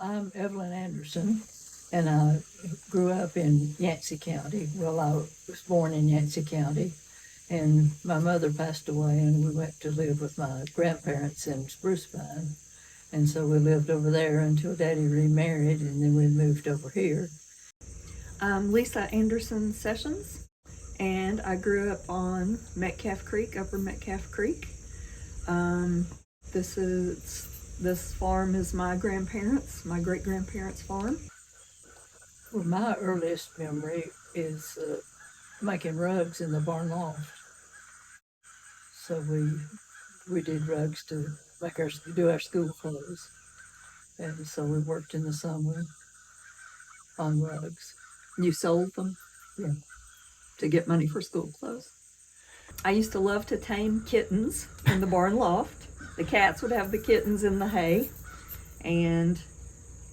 I'm Evelyn Anderson, and I grew up in Yancey County. Well, I was born in Yancey County, and my mother passed away, and we went to live with my grandparents in Spruce Pine. And so we lived over there until Daddy remarried, and then we moved over here. I'm Lisa Anderson Sessions, and I grew up on Metcalf Creek, Upper Metcalf Creek. This farm is my grandparents, my great-grandparents' farm. Well, my earliest memory is making rugs in the barn loft. So we did rugs to do our school clothes, and so we worked in the summer on rugs. You sold them? Yeah. To get money for school clothes. I used to love to tame kittens in the barn loft. The cats would have the kittens in the hay, and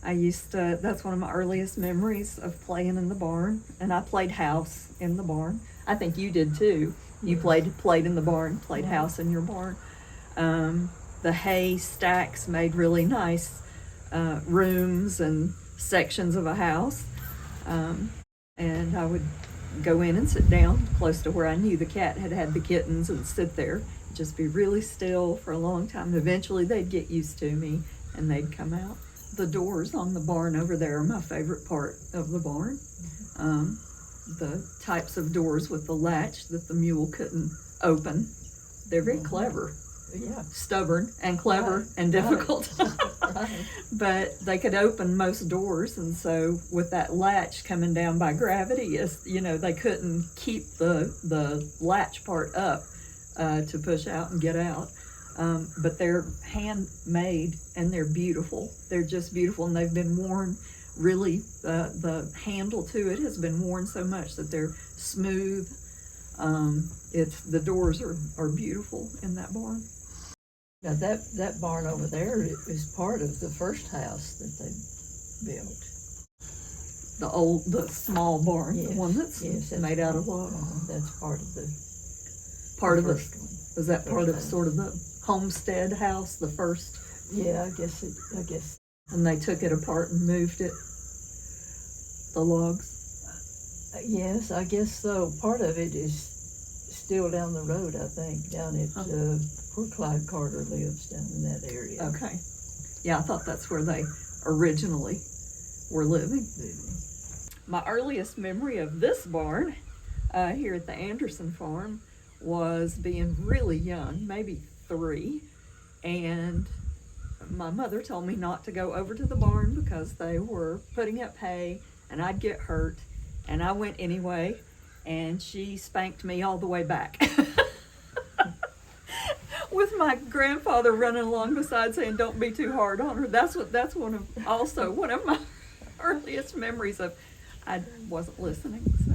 that's one of my earliest memories of playing in the barn. And I played house in the barn. I think you did too. You played in the barn, played house in your barn. The hay stacks made really nice rooms and sections of a house. And I would go in and sit down close to where I knew the cat had the kittens and sit there, just be really still for a long time. Eventually they'd get used to me and they'd come out. The doors on the barn over there are my favorite part of the barn. The types of doors with the latch that the mule couldn't open. They're very clever. Yeah. Stubborn and clever and difficult. Right. But they could open most doors, and so with that latch coming down by gravity, they couldn't keep the latch part up to push out and get out. But they're handmade and they're beautiful. They're just beautiful, and they've been worn really, the handle to it has been worn so much that they're smooth. The doors are beautiful in that barn. Now that barn over there is part of the first house that they built. The small barn, Yes, the one that's made out of log. That's part of the First one. Was that part of sort of the homestead house, the first? Yeah, I guess. And they took it apart and moved it, the logs? Yes, I guess so. Part of it is still down the road, I think, down at where Clyde Carter lives, down in that area. Okay. Yeah, I thought that's where they originally were living. My earliest memory of this barn here at the Anderson farm was being really young, maybe 3, and my mother told me not to go over to the barn because they were putting up hay and I'd get hurt, and I went anyway, and she spanked me all the way back. With my grandfather running along beside saying, "Don't be too hard on her." That's one of my earliest memories of I wasn't listening. So.